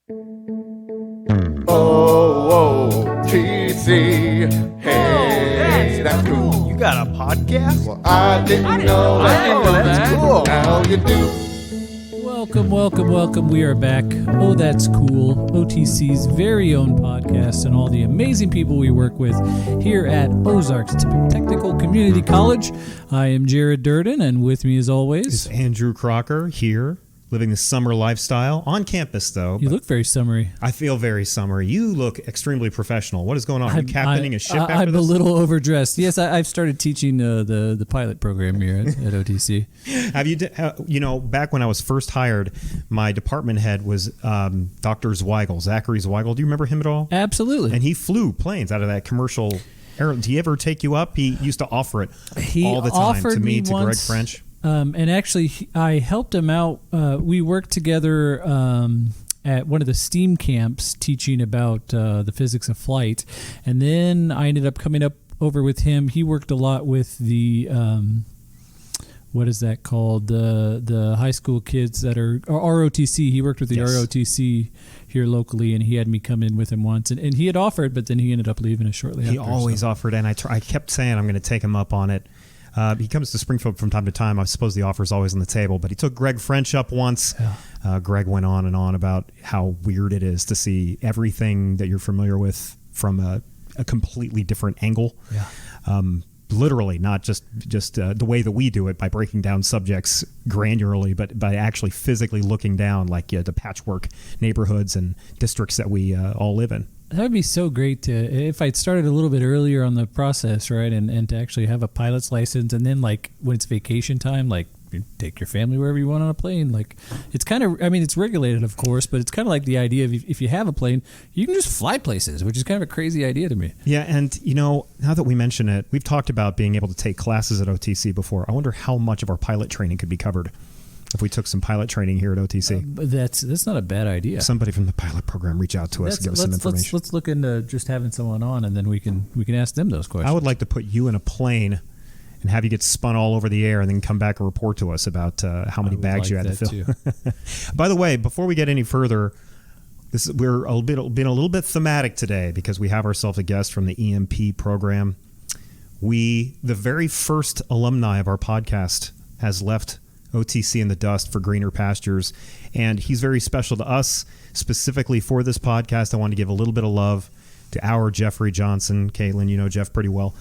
O-O-T-C. Hey, that's cool. You got a podcast? Well, I didn't know that. That's cool. Now you do. Welcome. We are back. Oh, that's cool. OTC's very own podcast and all the amazing people we work with here at Ozarks Technical Community College. I am Jared Durden, and with me as always is Andrew Crocker here, living the summer lifestyle on campus, though. You look very summery. I feel very summery. You look extremely professional. What is going on? Are you captaining a ship after I'm this? a little overdressed. Yes, I've started teaching the pilot program here at OTC. Have you? Back when I was first hired, my department head was Dr. Zweigel, Zachary Zweigel. Do you remember him at all? Absolutely. And he flew planes out of that commercial. Did he ever take you up? He used to offer it all the time to me, to Greg French. And actually, I helped him out. We worked together at one of the STEAM camps teaching about the physics of flight. And then I ended up coming up over with him. He worked a lot with the, what is that called? The high school kids that are ROTC. He worked with the ROTC here locally, and he had me come in with him once. And he had offered, but then he ended up leaving us shortly after. He always offered, and I kept saying I'm going to take him up on it. He comes to Springfield from time to time. I suppose the offer is always on the table, but he took Greg French up once. Yeah. Greg went on and on about how weird it is to see everything that you're familiar with from a completely different angle. Yeah. Literally, not just the way that we do it by breaking down subjects granularly, but by actually physically looking down like the patchwork neighborhoods and districts that we all live in. That would be so great if I'd started a little bit earlier on the process, right? And to actually have a pilot's license, and then like when it's vacation time, like you take your family wherever you want on a plane. Like it's kind of, it's regulated, of course, but it's kind of like the idea of if you have a plane, you can just fly places, which is kind of a crazy idea to me. Yeah, and now that we mention it, we've talked about being able to take classes at OTC before. I wonder how much of our pilot training could be covered if we took some pilot training here at OTC. That's not a bad idea. Somebody from the pilot program reach out to us and give us some information. Let's look into just having someone on, and then we can ask them those questions. I would like to put you in a plane and have you get spun all over the air and then come back and report to us about how many bags you had to fill. By the way, before we get any further, we're being a little bit thematic today because we have ourselves a guest from the EMP program. The very first alumni of our podcast has left OTC in the dust for greener pastures, and he's very special to us. Specifically for this podcast, I want to give a little bit of love to our Jeffrey Johnson. Kaitlyn, you know Jeff pretty well.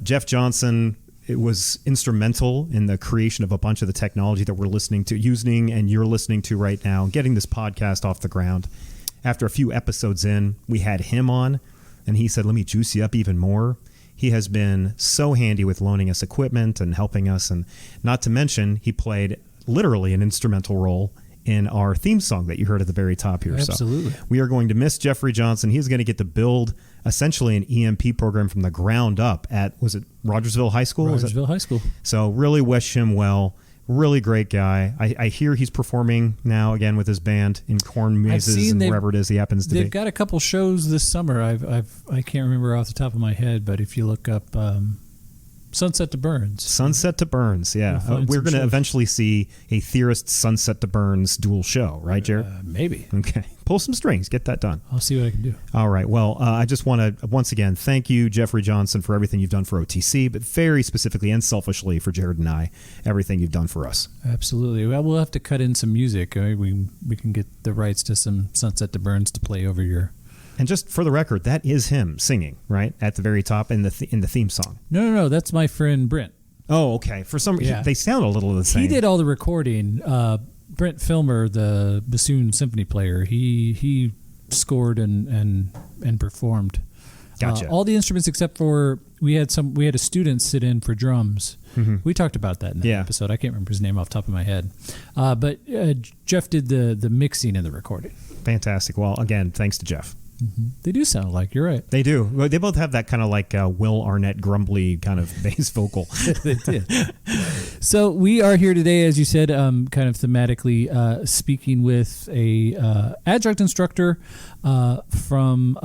Jeff Johnson, it was instrumental in the creation of a bunch of the technology that we're using and you're listening to right now, getting this podcast off the ground. After a few episodes in, we had him on, and he said, let me juice you up even more. He has been so handy with loaning us equipment and helping us, and not to mention, he played literally an instrumental role in our theme song that you heard at the very top here. Absolutely. So we are going to miss Jeffrey Johnson. He's going to get to build essentially an EMP program from the ground up at, was it Rogersville High School? Rogersville High School. So really wish him well. Really great guy. I hear he's performing now again with his band in corn mazes and wherever it is he happens to be. They've got a couple shows this summer. I can't remember off the top of my head, but if you look up Sunset to Burns. Sunset to Burns, yeah. We're going to eventually see a Theorist Sunset to Burns dual show, right, Jared? Maybe. Okay. Pull some strings. Get that done. I'll see what I can do. All right. Well, I just want to, once again, thank you, Jeffrey Johnson, for everything you've done for OTC, but very specifically and selfishly for Jared and I, everything you've done for us. Absolutely. Well, we'll have to cut in some music. We can get the rights to some Sunset to Burns to play over your... And just for the record, that is him singing, right? At the very top in the theme song. No. That's my friend Brent. Oh, okay. For some reason, they sound a little the same. He did all the recording. Brent Filmer, the bassoon symphony player, he scored and performed. Gotcha. All the instruments except for we had a student sit in for drums. Mm-hmm. We talked about that in the episode. I can't remember his name off the top of my head. But Jeff did the mixing and the recording. Fantastic. Well, again, thanks to Jeff. Mm-hmm. They do sound alike. You're right. They do. Well, they both have that kind of like Will Arnett grumbly kind of bass vocal. They did. So we are here today, as you said, kind of thematically speaking with a adjunct instructor from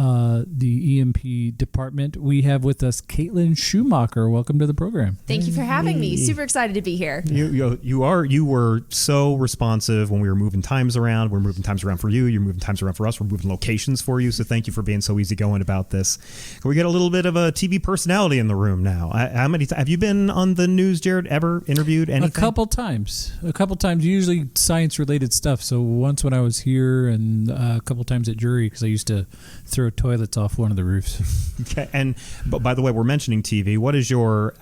the EMP department. We have with us Kaitlyn Schumacher. Welcome to the program. Thank you for having me. Super excited to be here. You were so responsive when we were moving times around. We're moving times around for you. You're moving times around for us. We're moving locations for you. So thank you for being so easygoing about this. Can we get a little bit of a TV personality in the room now? How many have you been on the news, Jared? Ever interviewed anything? A couple times. Usually science-related stuff. So once when I was here, and a couple times at jury because I used to throw toilets off one of the roofs. Okay. And but by the way, we're mentioning TV. What's your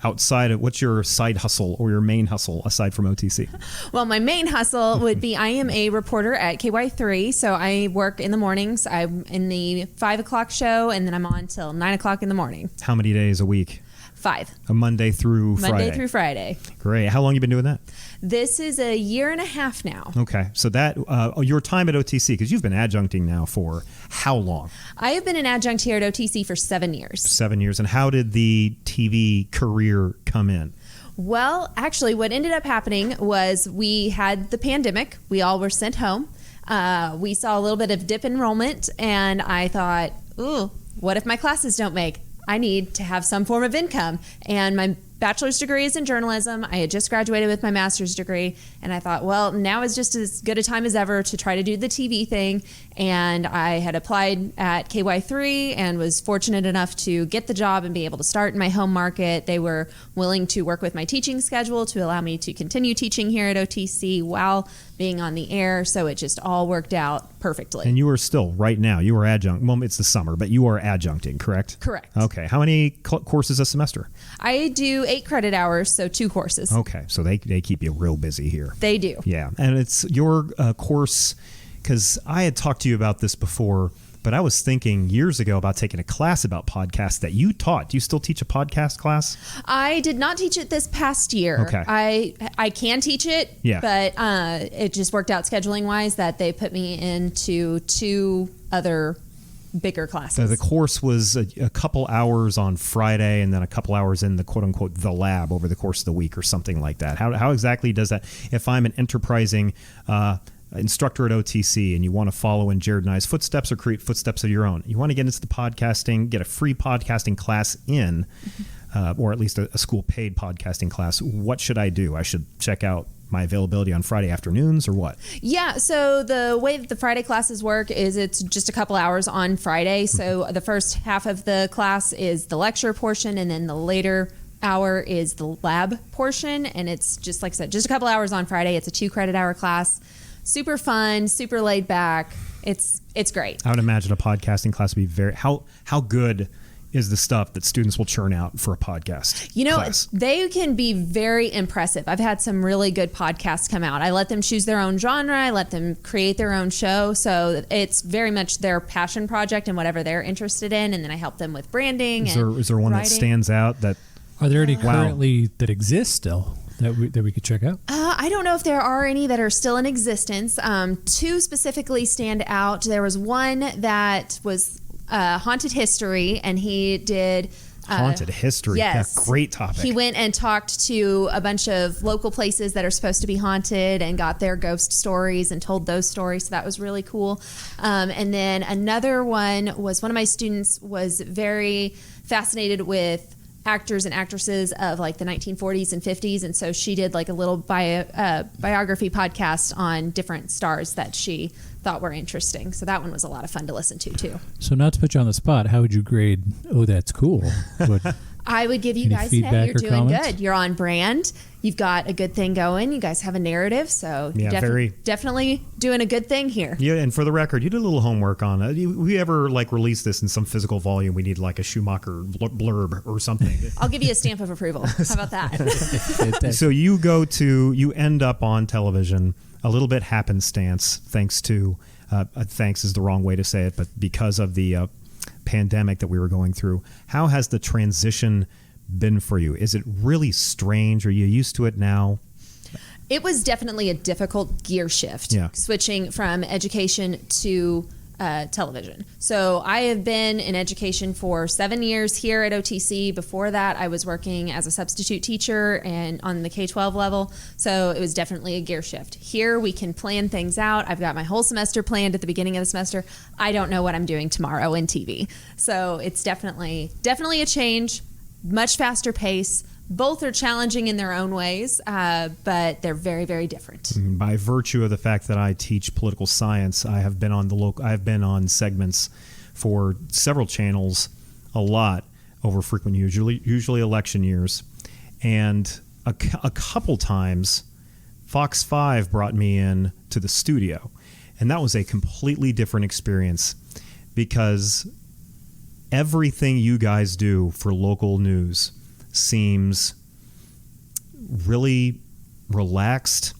side hustle or your main hustle aside from OTC? Well, my main hustle would be I am a reporter at KY3, so I work in the mornings. I'm in the 5 o'clock show, and then I'm on till 9 o'clock in the morning. How many days a week? 5. A Monday through Friday? Monday through Friday. Great. How long have you been doing that? This is a year and a half now. Okay. So that your time at OTC, because you've been adjuncting now for how long? I have been an adjunct here at OTC for 7 years. 7 years. And how did the TV career come in? Well, actually, what ended up happening was we had the pandemic. We all were sent home. We saw a little bit of dip enrollment, and I thought, ooh, what if my classes don't make? I need to have some form of income. And my bachelor's degree is in journalism. I had just graduated with my master's degree, and I thought, well, now is just as good a time as ever to try to do the TV thing. And I had applied at KY3 and was fortunate enough to get the job and be able to start in my home market. They were willing to work with my teaching schedule to allow me to continue teaching here at OTC while being on the air. So it just all worked out perfectly. And you are still, right now, you are adjunct. Well, it's the summer, but you are adjuncting, correct? Correct. Okay. How many courses a semester? I do 8 credit hours, so 2 courses. Okay. So they keep you real busy here. They do. Yeah. And it's your course, because I had talked to you about this before, but I was thinking years ago about taking a class about podcasts that you taught. Do you still teach a podcast class? I did not teach it this past year. Okay. I can teach it, yeah. But it just worked out scheduling-wise that they put me into 2 other bigger classes. So the course was a couple hours on Friday and then a couple hours in the quote-unquote the lab over the course of the week or something like that. How exactly does that, if I'm an enterprising instructor at OTC and you want to follow in Jared and I's footsteps or create footsteps of your own, you want to get into the podcasting, get a free podcasting class in, or at least a school paid podcasting class, what should I do? I should check out my availability on Friday afternoons or what? Yeah, so the way that the Friday classes work is it's just a couple hours on Friday. So the first half of the class is the lecture portion, and then the later hour is the lab portion. And it's just, like I said, just a couple hours on Friday. It's a 2 credit hour class. Super fun, super laid back. It's great. I would imagine a podcasting class would be very, how good is the stuff that students will churn out for a podcast class? They can be very impressive. I've had some really good podcasts come out. I let them choose their own genre. I let them create their own show. So it's very much their passion project and whatever they're interested in. And then I help them with branding. Is there one writing. that stands out? Are there any currently that exist still that we could check out? I don't know if there are any that are still in existence. 2 specifically stand out. There was one that was Haunted History, and he did Haunted History. Yes. Yeah, great topic. He went and talked to a bunch of local places that are supposed to be haunted and got their ghost stories and told those stories. So that was really cool. And then another one was one of my students was very fascinated with actors and actresses of like the 1940s and 50s, and so she did like a little biography podcast on different stars that she thought were interesting. So that one was a lot of fun to listen to too. So not to put you on the spot, how would you grade Oh That's Cool? I would give you Any guys, hey, feedback you're or doing comments? good. You're on brand. You've got a good thing going. You guys have a narrative, so Yeah, definitely doing a good thing here. Yeah, and for the record, you did a little homework on it. We ever like release this in some physical volume, we need like a Schumacher blurb or something. I'll give you a stamp of approval. How about that? So you end up on television, a little bit happenstance, thanks to, thanks is the wrong way to say it, but because of the pandemic that we were going through. How has the transition been for you? Is it really strange? Are you used to it now? It was definitely a difficult gear shift, Yeah. switching from education to television. So I have been in education for 7 years here at OTC. Before that, I was working as a substitute teacher and on the K-12 level. So it was definitely a gear shift. Here we can plan things out. I've got my whole semester planned at the beginning of the semester. I don't know what I'm doing tomorrow in TV. So it's definitely a change, much faster pace. Both are challenging in their own ways, but they're very, very different. By virtue of the fact that I teach political science, I have been on segments for several channels, a lot over frequent, usually election years, and a couple times, Fox 5 brought me in to the studio, and that was a completely different experience because everything you guys do for local news seems really relaxed,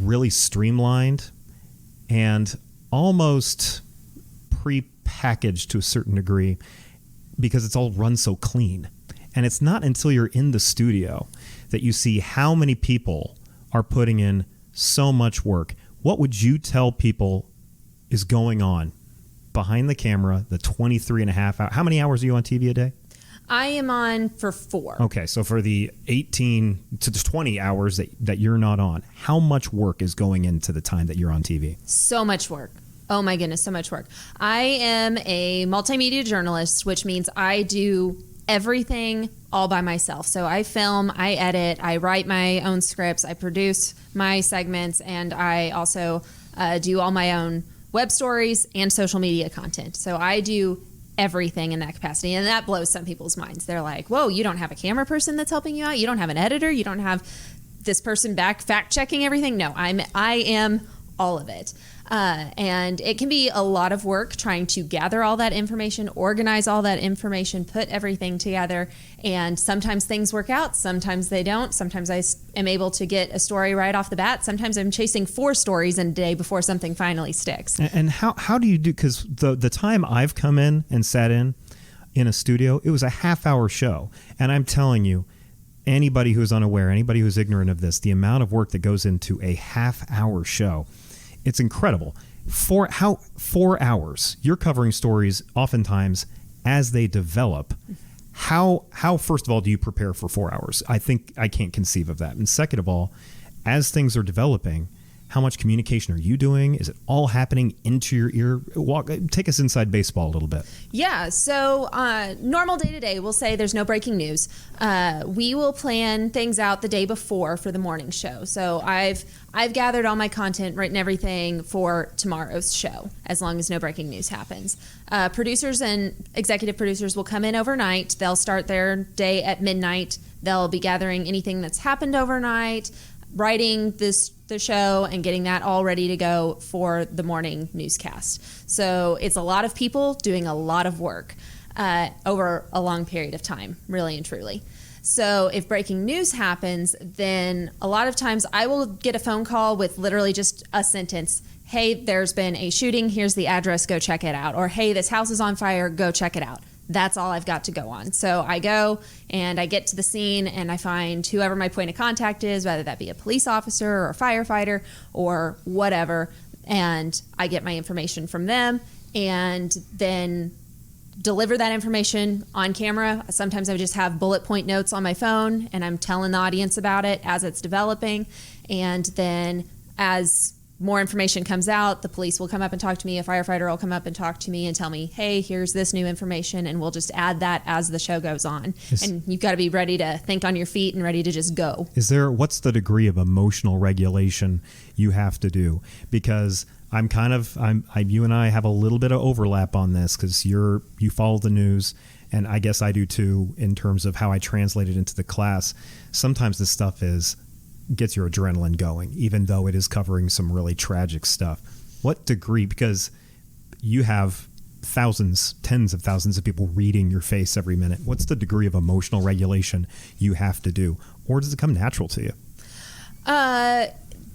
really streamlined, and almost pre-packaged to a certain degree because it's all run so clean. And it's not until you're in the studio that you see how many people are putting in so much work. What would you tell people is going on behind the camera, the 23 and a half hours? How many hours are you on TV a day? I am on for 4. Okay, so for the 18 to 20 hours that you're not on, how much work is going into the time that you're on TV? So much work. Oh my goodness, so much work. I am a multimedia journalist, which means I do everything all by myself. So I film, I edit, I write my own scripts, I produce my segments, and I also do all my own web stories and social media content. So I do everything in that capacity, and that blows some people's minds. They're like, whoa, you don't have a camera person that's helping you out? You don't have an editor? You don't have this person back fact checking everything? No, I am all of it. And it can be a lot of work trying to gather all that information, organize all that information, put everything together. And sometimes things work out, sometimes they don't. Sometimes I am able to get a story right off the bat. Sometimes I'm chasing 4 stories in a day before something finally sticks. And how do you do, because the time I've come in and sat in a studio, it was a half-hour show. And I'm telling you, anybody who's unaware, anybody who's ignorant of this, the amount of work that goes into a half-hour show, it's incredible. 4 hours. You're covering stories oftentimes as they develop. How first of all do you prepare for 4 hours? I think I can't conceive of that. And second of all, as things are developing, how much communication are you doing? Is it all happening into your ear? Take us inside baseball a little bit. Yeah, so normal day-to-day, we'll say there's no breaking news. We will plan things out the day before for the morning show. So I've gathered all my content, written everything for tomorrow's show, as long as no breaking news happens. Producers and executive producers will come in overnight. They'll start their day at midnight. They'll be gathering anything that's happened overnight, writing the show and getting that all ready to go for the morning newscast. So it's a lot of people doing a lot of work over a long period of time, really and truly. So if breaking news happens, then a lot of times I will get a phone call with literally just a sentence. Hey, there's been a shooting. Here's the address. Go check it out. Or, hey, this house is on fire. Go check it out. That's all I've got to go on. So I go and I get to the scene and I find whoever my point of contact is, whether that be a police officer or a firefighter or whatever, and I get my information from them and then deliver that information on camera. Sometimes I just have bullet point notes on my phone and I'm telling the audience about it as it's developing. And then as more information comes out, the police will come up and talk to me, a firefighter will come up and talk to me and tell me, hey, here's this new information, and we'll just add that as the show goes on. And you've got to be ready to think on your feet and ready to just go. What's the degree of emotional regulation you have to do? Because you and I have a little bit of overlap on this because you follow the news, and I guess I do too in terms of how I translate it into the class. Sometimes this stuff gets your adrenaline going, even though it is covering some really tragic stuff. What degree, because you have thousands, tens of thousands of people reading your face every minute, what's the degree of emotional regulation you have to do? Or does it come natural to you?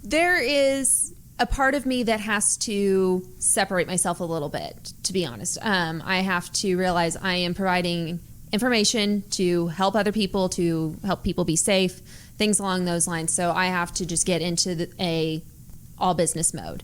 There is a part of me that has to separate myself a little bit, to be honest. I have to realize I am providing information to help other people, to help people be safe, things along those lines. So I have to just get into a all business mode.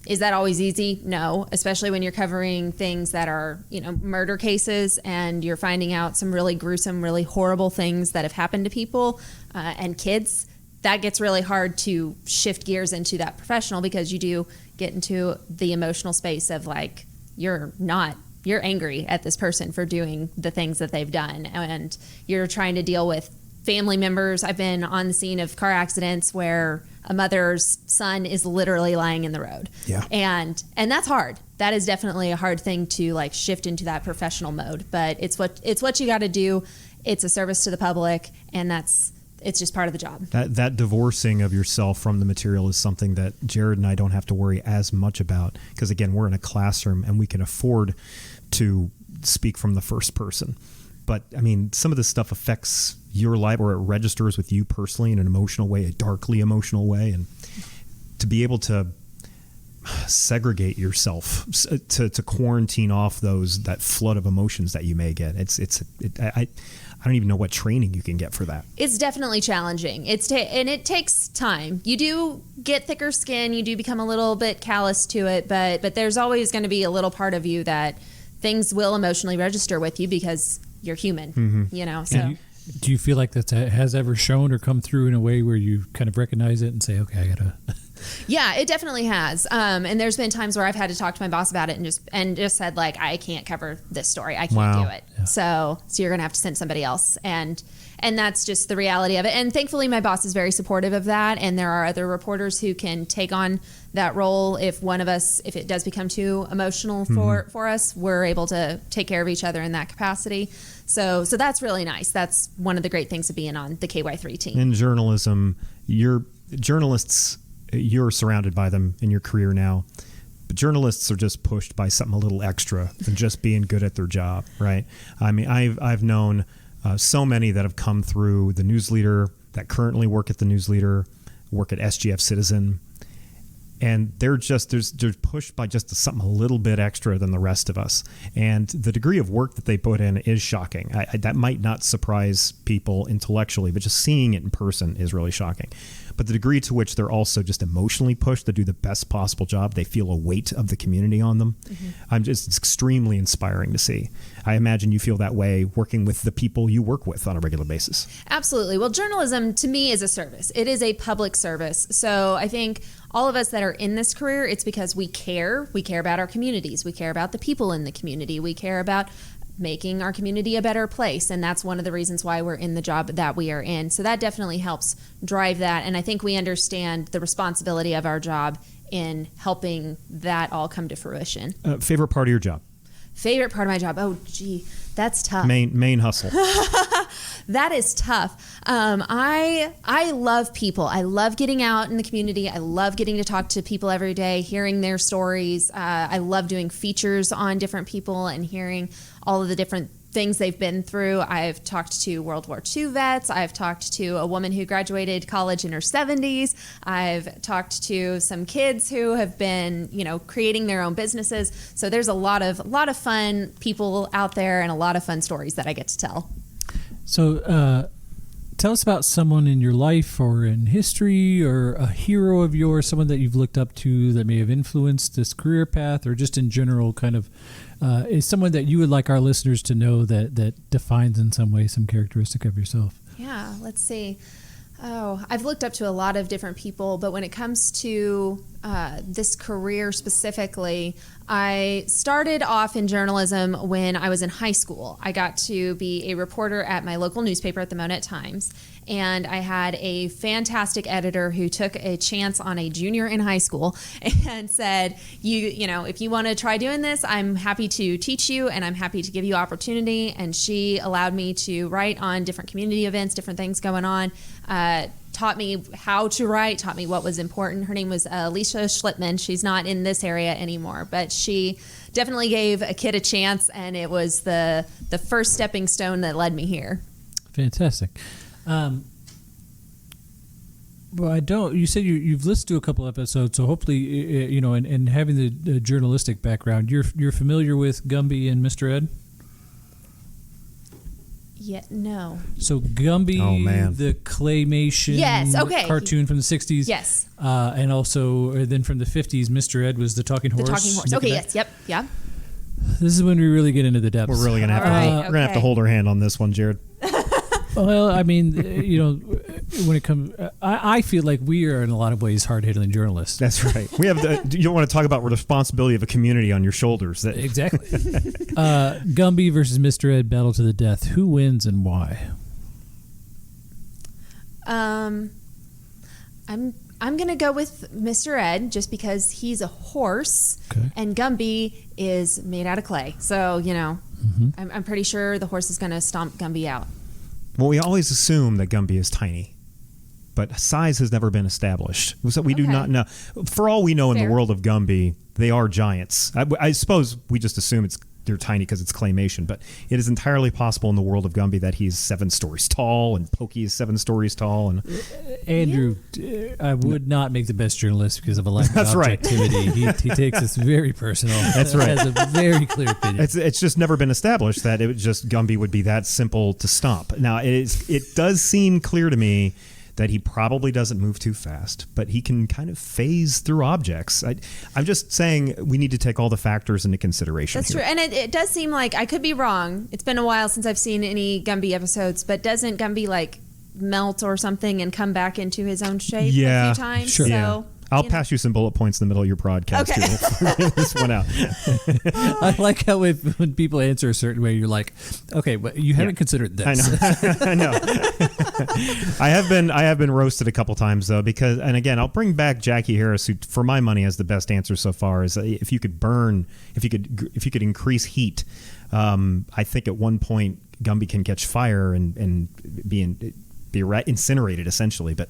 Is that always easy? No, especially when you're covering things that are, murder cases, and you're finding out some really gruesome, really horrible things that have happened to people and kids. That gets really hard to shift gears into that professional, because you do get into the emotional space of like, you're angry at this person for doing the things that they've done, and you're trying to deal with family members. I've been on the scene of car accidents where a mother's son is literally lying in the road. Yeah. And that's hard. That is definitely a hard thing to like shift into that professional mode, but it's what you got to do. It's a service to the public, and it's just part of the job. That divorcing of yourself from the material is something that Jared and I don't have to worry as much about, because again, we're in a classroom and we can afford to speak from the first person. But I mean, some of this stuff affects your life, or it registers with you personally in an emotional way, a darkly emotional way, and to be able to segregate yourself, to quarantine off that flood of emotions that you may get. I don't even know what training you can get for that. It's definitely challenging. And it takes time. You do get thicker skin. You do become a little bit callous to it, but there's always going to be a little part of you that things will emotionally register with you, because you're human, so. Do you feel like that has ever shown or come through in a way where you kind of recognize it and say, okay, I gotta... Yeah, it definitely has. And there's been times where I've had to talk to my boss about it and just said, like, I can't cover this story. I can't do it. Yeah. So you're going to have to send somebody else. And that's just the reality of it. And thankfully, my boss is very supportive of that. And there are other reporters who can take on that role. If one of us, if it does become too emotional for us, we're able to take care of each other in that capacity. So that's really nice. That's one of the great things of being on the KY3 team. In journalism, journalists, you're surrounded by them in your career now. But journalists are just pushed by something a little extra than just being good at their job, right? I mean, I've known so many that have come through the News Leader, that currently work at the News Leader, work at SGF Citizen, and they're pushed by just something a little bit extra than the rest of us. And the degree of work that they put in is shocking. That might not surprise people intellectually, but just seeing it in person is really shocking. But the degree to which they're also just emotionally pushed to do the best possible job, they feel a weight of the community on them. It's extremely inspiring to see. I imagine you feel that way working with the people you work with on a regular basis. Absolutely. Well, journalism to me is a service. It is a public service. So I think all of us that are in this career, it's because we care. We care about our communities. We care about the people in the community. We care about making our community a better place. And that's one of the reasons why we're in the job that we are in. So that definitely helps drive that. And I think we understand the responsibility of our job in helping that all come to fruition. Favorite part of your job? Favorite part of my job? Oh, gee, that's tough. Main hustle. That is tough. I love people. I love getting out in the community. I love getting to talk to people every day, hearing their stories. I love doing features on different people and hearing all of the different things they've been through. I've talked to World War II vets. I've talked to a woman who graduated college in her 70s. I've talked to some kids who have been, creating their own businesses. So there's a lot of fun people out there and a lot of fun stories that I get to tell. So tell us about someone in your life or in history, or a hero of yours, someone that you've looked up to that may have influenced this career path, or just in general kind of is someone that you would like our listeners to know that defines in some way some characteristic of yourself. Yeah, let's see. Oh, I've looked up to a lot of different people, but when it comes to this career specifically, I started off in journalism when I was in high school. I got to be a reporter at my local newspaper at the Monett Times, and I had a fantastic editor who took a chance on a junior in high school and said, if you want to try doing this, I'm happy to teach you and I'm happy to give you opportunity. And she allowed me to write on different community events, different things going on, taught me how to write, taught me what was important. Her name was Alicia Schlittman. She's not in this area anymore, but she definitely gave a kid a chance, and it was the first stepping stone that led me here. Fantastic. Well, you said you've listened to a couple episodes, so hopefully, and having the journalistic background, you're familiar with Gumby and Mr. Ed? Yeah, no. So Gumby, Oh, man. the claymation Yes, okay. cartoon from the 60s. Yes. And also, then from the 50s, Mr. Ed was the talking horse. The talking horse. Okay, yes, yep, yeah. This is when we really get into the depths. We're really gonna have All right, we're gonna have to okay. hold her hand on this one, Jared. Well, I mean, when it comes, I feel like we are in a lot of ways hard-hitting journalists. That's right. We have you don't want to talk about the responsibility of a community on your shoulders. Exactly. Gumby versus Mr. Ed, battle to the death. Who wins and why? I'm gonna go with Mr. Ed just because he's a horse, Okay. and Gumby is made out of clay. So I'm pretty sure the horse is gonna stomp Gumby out. Well, we always assume that Gumby is tiny, but size has never been established. So we do Okay. not know. For all we know in Fair. the world of Gumby, they are giants. I suppose we just assume they're tiny because it's claymation, but it is entirely possible in the world of Gumby that he's 7 stories tall and Pokey is 7 stories tall. And Andrew, I would not make the best journalist because of a lack of That's right. objectivity. He takes this very personal. That's right. Has a very clear opinion. it's just never been established that Gumby would be that simple to stomp. Now it does seem clear to me that he probably doesn't move too fast, but he can kind of phase through objects. I'm just saying we need to take all the factors into consideration. That's here. true, and it does seem like I could be wrong. It's been a while since I've seen any Gumby episodes, but doesn't Gumby like melt or something and come back into his own shape Yeah, a few times? sure. So, Yeah. I'll pass you some bullet points in the middle of your broadcast. Okay. Here. We'll figure this one out. I like how when people answer a certain way, you're like, okay, but you haven't considered this. I know. I have been roasted a couple times though, because, and again, I'll bring back Jackie Harris, who for my money has the best answer so far. Is if you could increase heat. I think at one point Gumby can catch fire and be incinerated essentially, but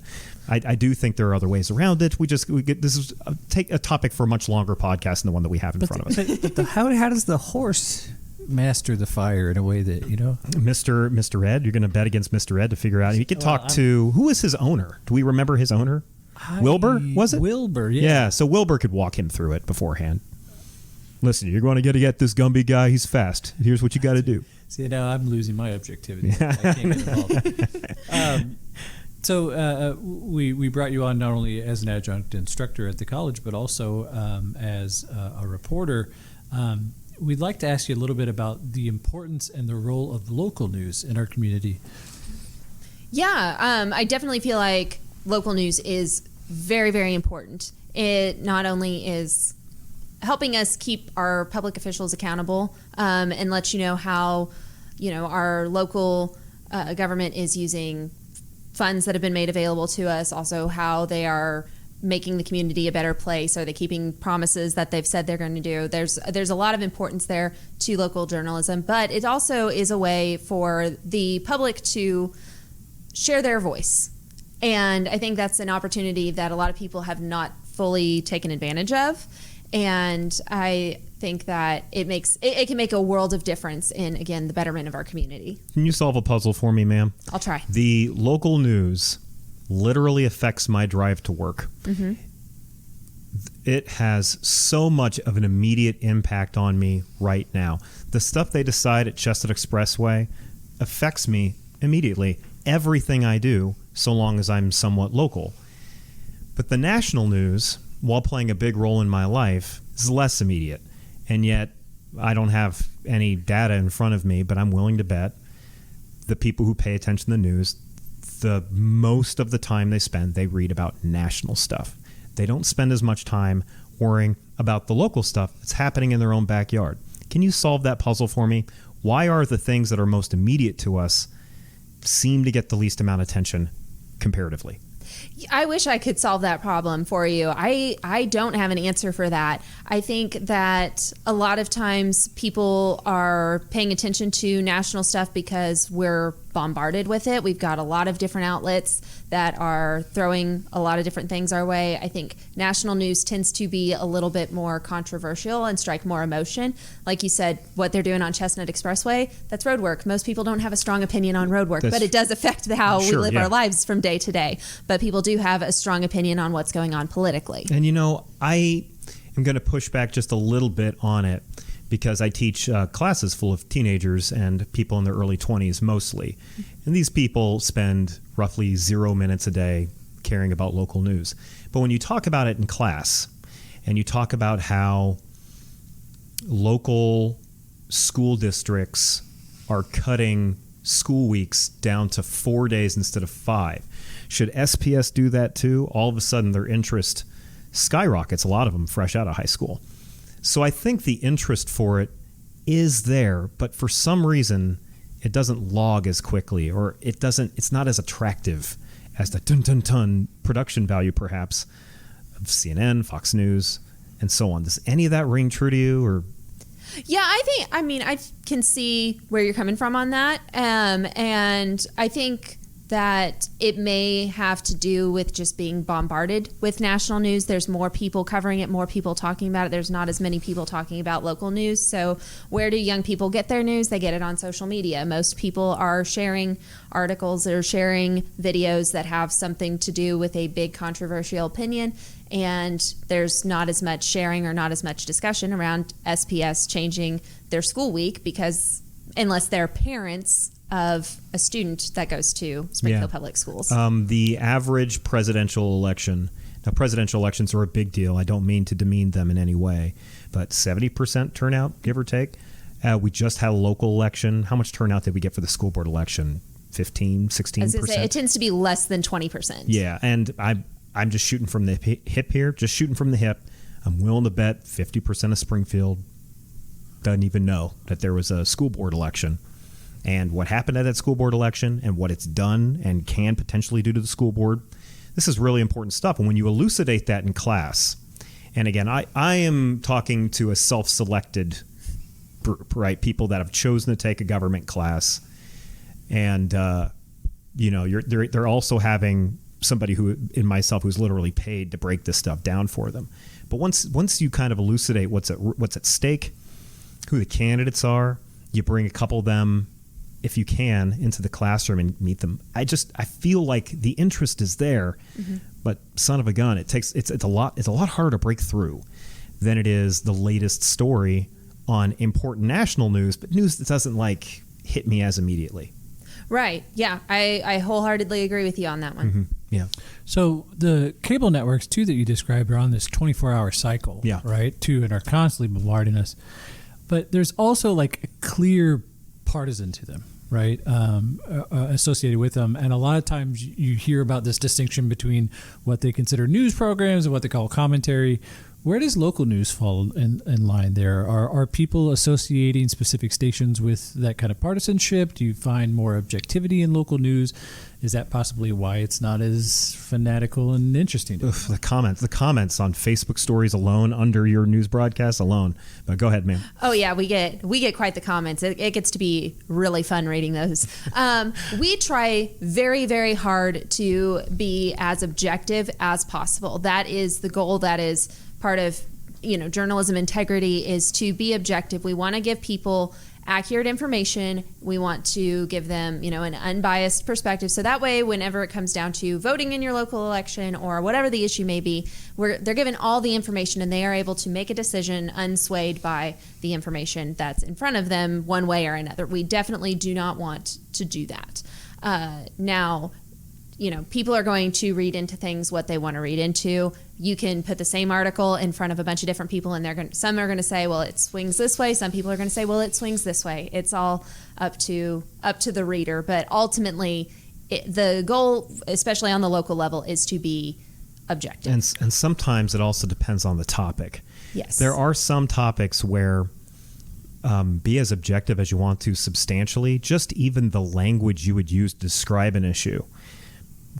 I do think there are other ways around it. This is take a topic for a much longer podcast than the one that we have in front of us. How does the horse master the fire in a way that Mr. Ed, you're going to bet against Mr. Ed to figure out. You could talk to who was his owner. Do we remember his owner? Wilbur, was it? Wilbur, yeah. Yeah, so Wilbur could walk him through it beforehand. Listen, you're going to get this Gumby guy. He's fast. Here's what you got to do. See, now I'm losing my objectivity. I can't get involved. So we brought you on not only as an adjunct instructor at the college, but also as a reporter. We'd like to ask you a little bit about the importance and the role of local news in our community. Yeah, I definitely feel like local news is very, very important. It not only is helping us keep our public officials accountable and let you know how, our local government is using funds that have been made available to us, also how they are making the community a better place. Are they keeping promises that they've said they're going to do? There's a lot of importance there to local journalism, but it also is a way for the public to share their voice. And I think that's an opportunity that a lot of people have not fully taken advantage of. And I think that it can make a world of difference in, again, the betterment of our community. Can you solve a puzzle for me, ma'am? I'll try. The local news literally affects my drive to work. Mm-hmm. It has so much of an immediate impact on me right now. The stuff they decide at Chestnut Expressway affects me immediately. Everything I do, so long as I'm somewhat local. But the national news, while playing a big role in my life, is less immediate. And yet, I don't have any data in front of me, but I'm willing to bet the people who pay attention to the news, the most of the time they read about national stuff. They don't spend as much time worrying about the local stuff that's happening in their own backyard. Can you solve that puzzle for me? Why are the things that are most immediate to us seem to get the least amount of attention comparatively? I wish I could solve that problem for you. I don't have an answer for that. I think that a lot of times people are paying attention to national stuff because we're bombarded with it. We've got a lot of different outlets that are throwing a lot of different things our way. I think national news tends to be a little bit more controversial and strike more emotion. Like you said, what they're doing on Chestnut Expressway, that's road work. Most people don't have a strong opinion on road work, but it does affect how we live our lives from day to day. But people do have a strong opinion on what's going on politically. And am going to push back just a little bit on it because I teach classes full of teenagers and people in their early 20s mostly. And these people spend roughly 0 minutes a day caring about local news. But when you talk about it in class and you talk about how local school districts are cutting school weeks down to 4 days instead of 5, should SPS do that too? All of a sudden their interest skyrockets, a lot of them fresh out of high school. So I think the interest for it is there, but for some reason it doesn't log as quickly, or it's not as attractive as the ton production value perhaps of CNN, Fox News, and so on. Does any of that ring true to you? Or yeah, I can see where you're coming from on that. And I think that it may have to do with just being bombarded with national news. There's more people covering it, more people talking about it. There's not as many people talking about local news. So where do young people get their news? They get it on social media. Most people are sharing articles or sharing videos that have something to do with a big controversial opinion. And there's not as much sharing or not as much discussion around SPS changing their school week, because unless they're parents of a student that goes to Springfield Public Schools. The average presidential election, now presidential elections are a big deal. I don't mean to demean them in any way, but 70% turnout, give or take. We just had a local election. How much turnout did we get for the school board election? 15, 16%? I was going to say, it tends to be less than 20%. Yeah, and I'm just shooting from the hip here, just shooting from the hip. I'm willing to bet 50% of Springfield doesn't even know that there was a school board election. And what happened at that school board election and what it's done and can potentially do to the school board, this is really important stuff. And when you elucidate that in class, and again, I am talking to a self-selected group, right? People that have chosen to take a government class. And, they're also having somebody who, in myself, who's literally paid to break this stuff down for them. But once you kind of elucidate what's at stake, who the candidates are, you bring a couple of them, if you can, into the classroom and meet them. I feel like the interest is there, but son of a gun, it's a lot harder to break through than it is the latest story on important national news, but news that doesn't hit me as immediately. Right. Yeah. I wholeheartedly agree with you on that one. Mm-hmm. Yeah. So the cable networks too that you described are on this 24-hour cycle, right? Too, and are constantly bombarding us. But there's also a clear partisan to them, right? Associated with them. And a lot of times you hear about this distinction between what they consider news programs and what they call commentary. Where does local news fall in line there? Are people associating specific stations with that kind of partisanship? Do you find more objectivity in local news? Is that possibly why it's not as fanatical and interesting? The comments on Facebook stories alone under your news broadcast alone. But go ahead, ma'am. Oh yeah, we get quite the comments. It gets to be really fun reading those. We try very, very hard to be as objective as possible. That is the goal. That is part of journalism integrity, is to be objective. We want to give people accurate information. We want to give them, an unbiased perspective. So that way, whenever it comes down to voting in your local election or whatever the issue may be, they're given all the information and they are able to make a decision unswayed by the information that's in front of them one way or another. We definitely do not want to do that. Now, people are going to read into things what they want to read into. You can put the same article in front of a bunch of different people, and some are going to say, well, it swings this way. Some people are going to say, well, it swings this way. It's all up to the reader. But ultimately, the goal, especially on the local level, is to be objective. And sometimes it also depends on the topic. Yes. There are some topics where be as objective as you want to substantially. Just even the language you would use to describe an issue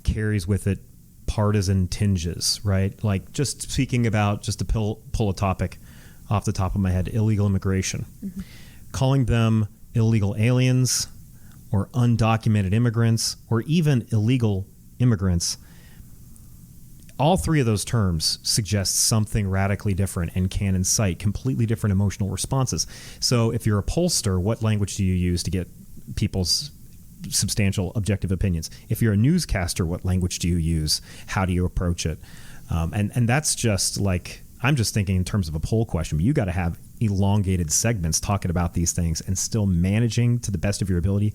carries with it partisan tinges, right? Just speaking about, just to pull a topic off the top of my head, illegal immigration. Mm-hmm. Calling them illegal aliens or undocumented immigrants or even illegal immigrants, all three of those terms suggest something radically different and can incite completely different emotional responses. So if you're a pollster, what language do you use to get people's substantial objective opinions? If you're a newscaster, what language do you use? How do you approach it? And that's just I'm just thinking in terms of a poll question, but you got to have elongated segments talking about these things and still managing to the best of your ability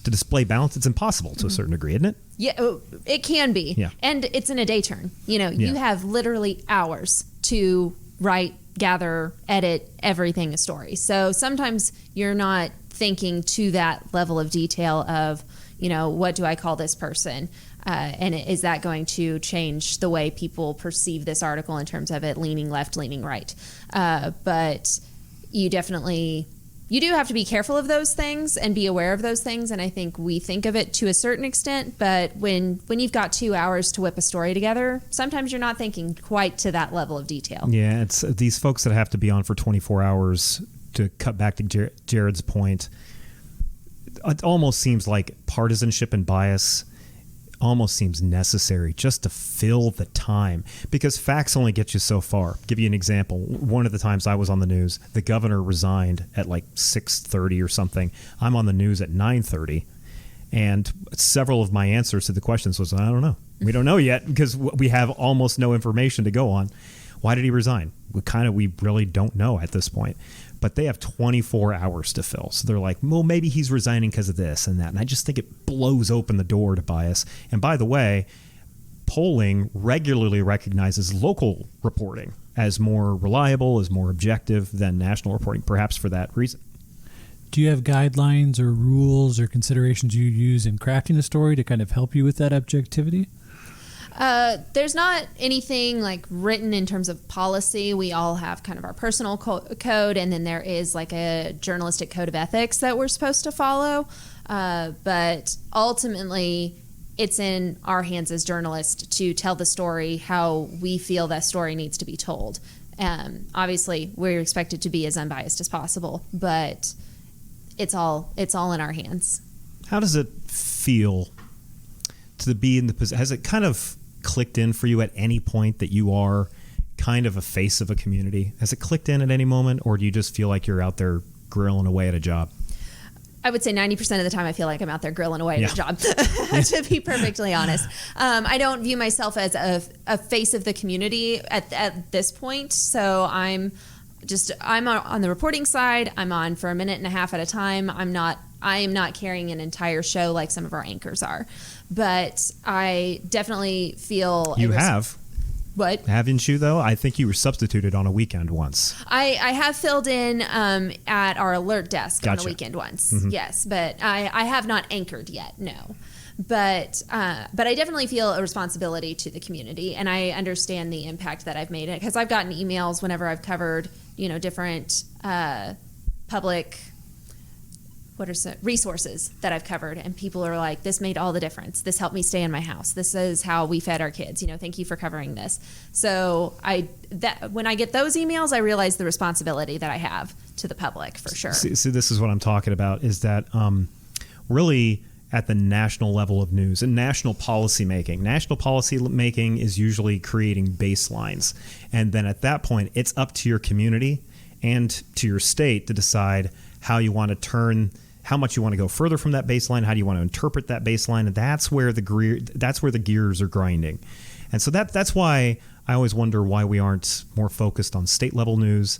to display balance. It's impossible to a certain degree, isn't it? Yeah, it can be. Yeah. And it's in a day turn. You know, you have literally hours to write, gather, edit everything a story. So sometimes you're not thinking to that level of detail of, you know, what do I call this person? And is that going to change the way people perceive this article in terms of it leaning left, leaning right? But you do have to be careful of those things and be aware of those things. And I think we think of it to a certain extent, but when you've got 2 hours to whip a story together, sometimes you're not thinking quite to that level of detail. Yeah, it's these folks that have to be on for 24 hours. To cut back to Jared's point, it almost seems like partisanship and bias almost seems necessary just to fill the time, because facts only get you so far. Give you an example. One of the times I was on the news, the governor resigned at like 6:30 or something. I'm on the news at 9:30, and several of my answers to the questions was, I don't know. We don't know yet because we have almost no information to go on. Why did he resign? We really don't know at this point. But they have 24 hours to fill. So they're like, well, maybe he's resigning because of this and that. And I just think it blows open the door to bias. And by the way, polling regularly recognizes local reporting as more reliable, as more objective than national reporting, perhaps for that reason. Do you have guidelines or rules or considerations you use in crafting a story to kind of help you with that objectivity? There's not anything like written in terms of policy. We all have kind of our personal code, and then there is like a journalistic code of ethics that we're supposed to follow. But ultimately, it's in our hands as journalists to tell the story how we feel that story needs to be told. Obviously, we're expected to be as unbiased as possible, but it's all in our hands. How does it feel to be in the position? Has it kind of clicked in for you at any point that you are kind of a face of a community? Has it clicked in at any moment, or do you just feel like you're out there grilling away at a job? I would say 90% of the time I feel like I'm out there grilling away at a job, to be perfectly honest. I don't view myself as a face of the community at this point. So I'm on the reporting side. I'm on for a minute and a half at a time. I am not carrying an entire show like some of our anchors are. But I definitely feel... You have. What? Haven't you, though? I think you were substituted on a weekend once. I have filled in at our alert desk on a weekend once, yes. But I have not anchored yet, no. But I definitely feel a responsibility to the community, and I understand the impact that I've made, because I've gotten emails whenever I've covered, different public... resources that I've covered, and people are like, this made all the difference. This helped me stay in my house. This is how we fed our kids. Thank you for covering this. So when I get those emails, I realize the responsibility that I have to the public, for sure. See, this is what I'm talking about, is that really at the national level of news and national policy making. National policy making is usually creating baselines. And then at that point, it's up to your community and to your state to decide how you want to turn, how much you want to go further from that baseline, how do you want to interpret that baseline, and that's where the gears are grinding. And so that's why I always wonder why we aren't more focused on state level news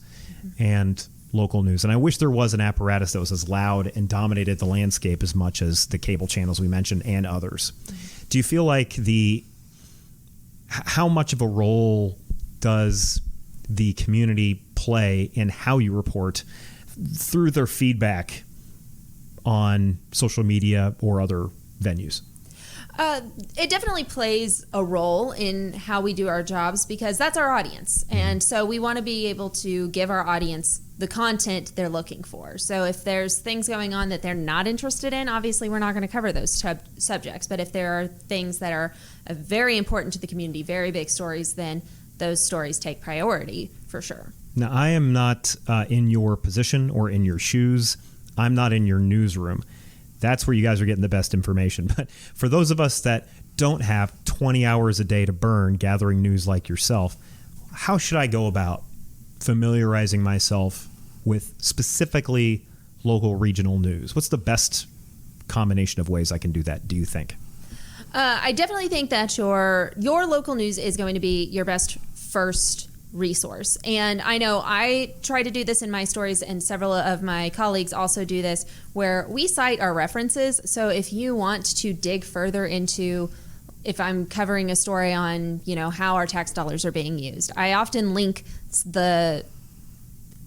and local news. And I wish there was an apparatus that was as loud and dominated the landscape as much as the cable channels we mentioned and others. Do you feel like how much of a role does the community play in how you report through their feedback on social media or other venues? It definitely plays a role in how we do our jobs, because that's our audience. And so we want to be able to give our audience the content they're looking for. So if there's things going on that they're not interested in, obviously we're not going to cover those subjects. But if there are things that are very important to the community, very big stories, then those stories take priority for sure. Now, I am not in your position or in your shoes. I'm not in your newsroom. That's where you guys are getting the best information. But for those of us that don't have 20 hours a day to burn gathering news like yourself, how should I go about familiarizing myself with specifically local regional news? What's the best combination of ways I can do that, do you think? I definitely think that your local news is going to be your best first resource. And I know I try to do this in my stories, and several of my colleagues also do this, where we cite our references. So if you want to dig further into, if I'm covering a story on, how our tax dollars are being used, I often link the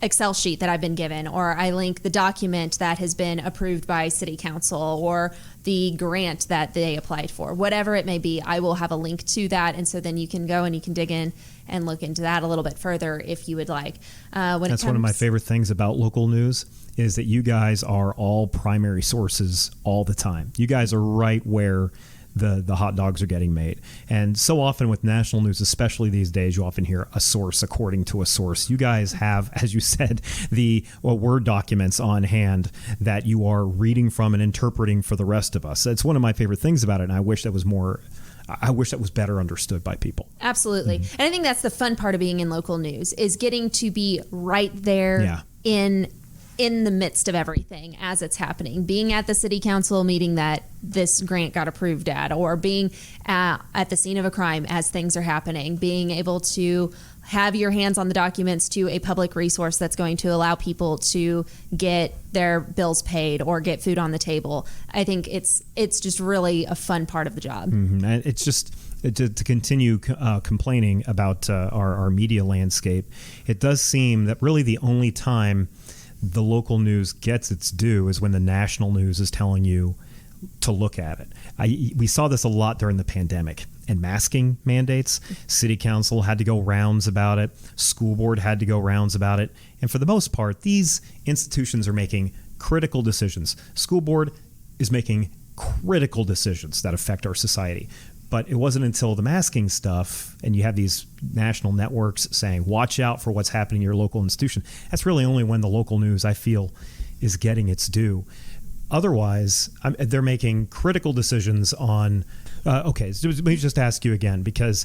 Excel sheet that I've been given, or I link the document that has been approved by city council, or the grant that they applied for, whatever it may be. I will have a link to that, and so then you can go and you can dig in and look into that a little bit further if you would like. That's one of my favorite things about local news, is that you guys are all primary sources all the time. You guys are right where the hot dogs are getting made. And so often with national news, especially these days, you often hear a source according to a source. You guys have, as you said, the Word documents on hand that you are reading from and interpreting for the rest of us. It's one of my favorite things about it, and I wish that was better understood by people. Absolutely. And I think that's the fun part of being in local news, is getting to be right there in the midst of everything as it's happening, being at the city council meeting that this grant got approved at, or being at the scene of a crime as things are happening, being able to have your hands on the documents to a public resource that's going to allow people to get their bills paid or get food on the table. I think it's just really a fun part of the job. Mm-hmm. And it's just to continue complaining about our media landscape. It does seem that really the only time the local news gets its due is when the national news is telling you to look at it. We saw this a lot during the pandemic and masking mandates. City council had to go rounds about it. School board had to go rounds about it. And for the most part, these institutions are making critical decisions. School board is making critical decisions that affect our society. But it wasn't until the masking stuff, and you have these national networks saying, watch out for what's happening in your local institution. That's really only when the local news, I feel, is getting its due. Otherwise, they're making critical decisions on, okay, so let me just ask you again, because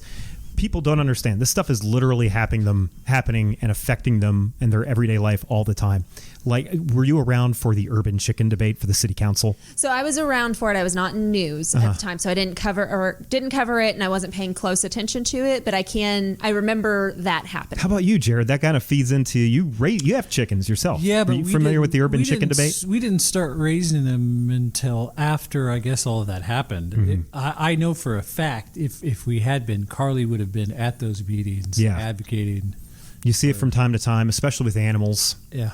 people don't understand. This stuff is literally happening and affecting them in their everyday life all the time. Like, were you around for the urban chicken debate for the city council? So I was around for it. I was not in news at the time, so I didn't cover it, and I wasn't paying close attention to it. But I remember that happening. How about you, Jared? That kind of feeds into you. You have chickens yourself. Yeah, but are you familiar with the urban chicken debate? We didn't start raising them until after, I guess, all of that happened. Mm-hmm. I know for a fact, if we had been, Carly would have been at those meetings, advocating. You see it from time to time, especially with animals. Yeah.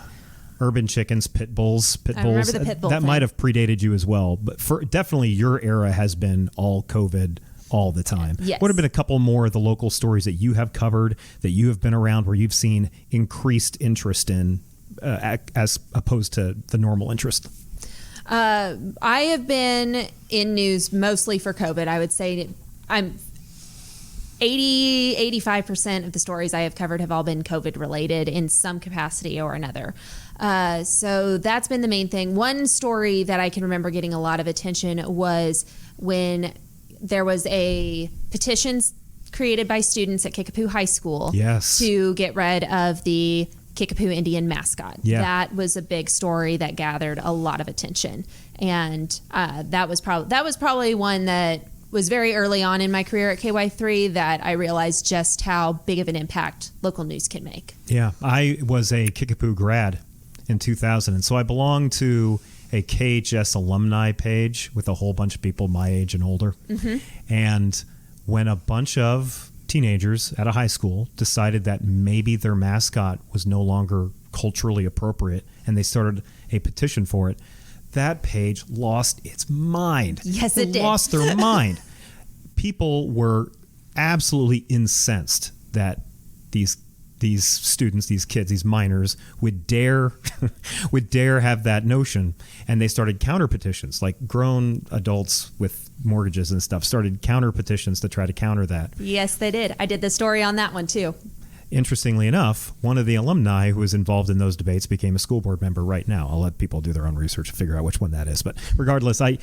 Urban chickens, pit bulls. I remember the pit bull that thing. might have predated you as well, but for definitely your era has been all COVID all the time. Yes. What have been a couple more of the local stories that you have covered, that you have been around, where you've seen increased interest in, as opposed to the normal interest? I have been in news mostly for COVID. I would say I'm 85% of the stories I have covered have all been COVID related in some capacity or another. So that's been the main thing. One story that I can remember getting a lot of attention was when there was a petition created by students at Kickapoo High School to get rid of the Kickapoo Indian mascot. Yeah. That was a big story that gathered a lot of attention. And that was probably one that was very early on in my career at KY3 that I realized just how big of an impact local news can make. Yeah, I was a Kickapoo grad in 2000, and so I belonged to a KHS alumni page with a whole bunch of people my age and older. Mm-hmm. And when a bunch of teenagers at a high school decided that maybe their mascot was no longer culturally appropriate, and they started a petition for it, that page lost its mind. Yes, it did. Lost their mind. People were absolutely incensed that these students, these kids, these minors would dare have that notion, and they started counter petitions. Like grown adults with mortgages and stuff started counter petitions to try to counter that. Yes, they did. I did the story on that one too. Interestingly enough, one of the alumni who was involved in those debates became a school board member right now. I'll let people do their own research to figure out which one that is. But regardless, I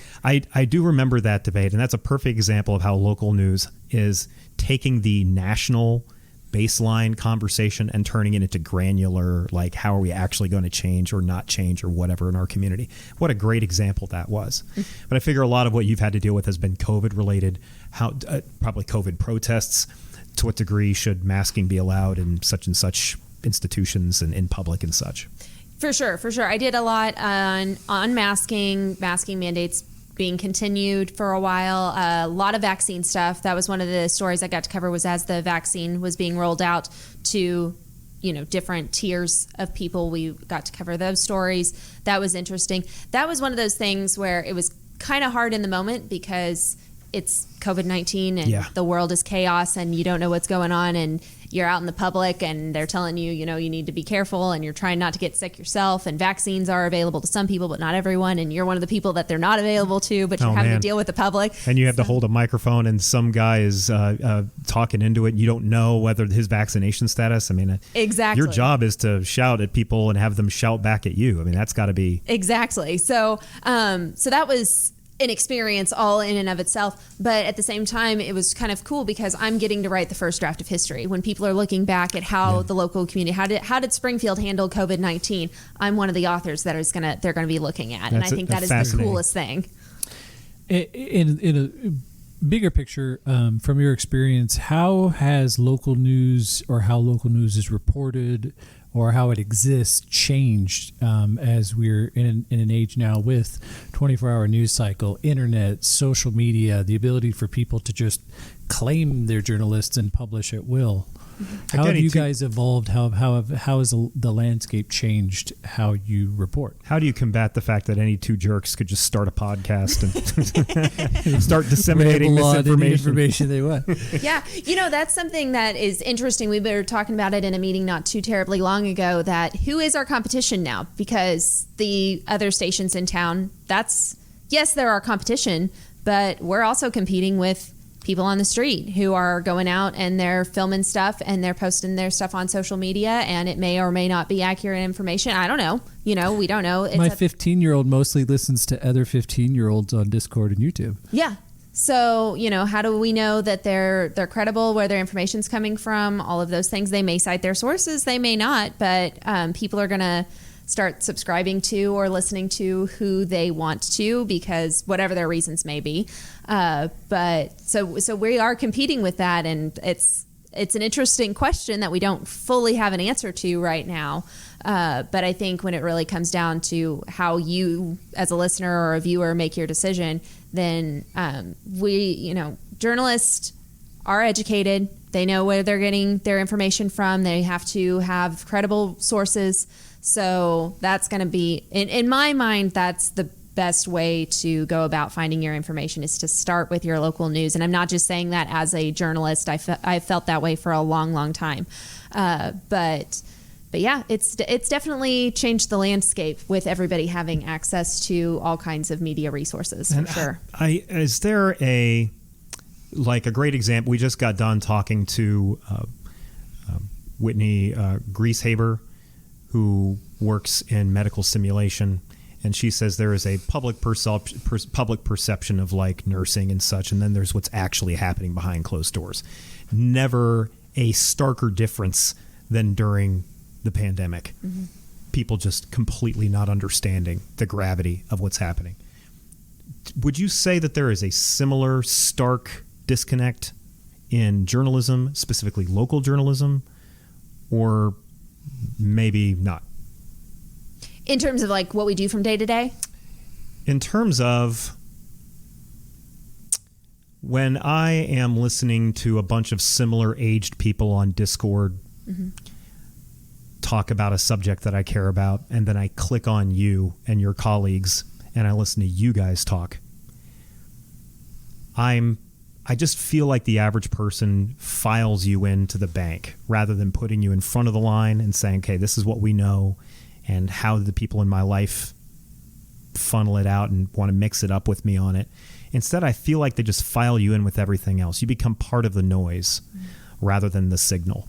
do remember that debate, and that's a perfect example of how local news is taking the national baseline conversation and turning it into granular, like how are we actually going to change or not change or whatever in our community. What a great example that was. But I figure a lot of what you've had to deal with has been COVID related, probably COVID protests. to what degree should masking be allowed in such and such institutions and in public and such? For sure. I did a lot on masking mandates being continued for a while. A lot of vaccine stuff. That was one of the stories I got to cover, was as the vaccine was being rolled out to, different tiers of people. We got to cover those stories. That was interesting. That was one of those things where it was kind of hard in the moment because it's COVID-19 and the world is chaos and you don't know what's going on, and you're out in the public and they're telling you, you need to be careful, and you're trying not to get sick yourself, and vaccines are available to some people but not everyone, and you're one of the people that they're not available to, but you're having to deal with the public. And you have to hold a microphone and some guy is talking into it and you don't know whether his vaccination status. I mean, exactly. Your job is to shout at people and have them shout back at you. I mean, that's got to be... Exactly. So that was an experience all in and of itself, but at the same time it was kind of cool because I'm getting to write the first draft of history. When people are looking back at how the local community, how did Springfield handle COVID-19, I'm one of the authors that they're going to be looking at, and I think that is the coolest thing. In a bigger picture, from your experience, how has local news, or how local news is reported, or how it exists, changed as we're in an age now with 24-hour news cycle, internet, social media, the ability for people to just claim they're journalists and publish at will? How have you guys evolved? How has the landscape changed how you report? How do you combat the fact that any two jerks could just start a podcast and start disseminating misinformation they want? Yeah, that's something that is interesting. We were talking about it in a meeting not too terribly long ago, that who is our competition now? Because the other stations in town, yes, they're our competition, but we're also competing with people on the street who are going out and they're filming stuff and they're posting their stuff on social media, and it may or may not be accurate information. I don't know. We don't know. My 15-year-old mostly listens to other 15-year-olds on Discord and YouTube. Yeah. So, how do we know that they're credible, where their information's coming from, all of those things? They may cite their sources, they may not, but people are going to start subscribing to or listening to who they want to, because whatever their reasons may be. But so we are competing with that, and it's an interesting question that we don't fully have an answer to right now. But I think when it really comes down to how you as a listener or a viewer make your decision, then journalists are educated. They know where they're getting their information from. They have to have credible sources. So that's going to be, in my mind, that's the best way to go about finding your information, is to start with your local news. And I'm not just saying that as a journalist. I felt that way for a long, long time. But yeah, it's definitely changed the landscape with everybody having access to all kinds of media resources, for sure. Is there a great example? We just got done talking to Whitney Grieshaber, who works in medical simulation, and she says there is a public perception of nursing and such, and then there's what's actually happening behind closed doors. Never a starker difference than during the pandemic. Mm-hmm. People just completely not understanding the gravity of what's happening. Would you say that there is a similar stark disconnect in journalism, specifically local journalism, or maybe not? In terms of what we do from day to day? In terms of when I am listening to a bunch of similar aged people on Discord talk about a subject that I care about, and then I click on you and your colleagues and I listen to you guys talk, I just feel like the average person files you into the bank rather than putting you in front of the line and saying, okay, this is what we know, and how the people in my life funnel it out and want to mix it up with me on it. Instead, I feel like they just file you in with everything else. You become part of the noise rather than the signal.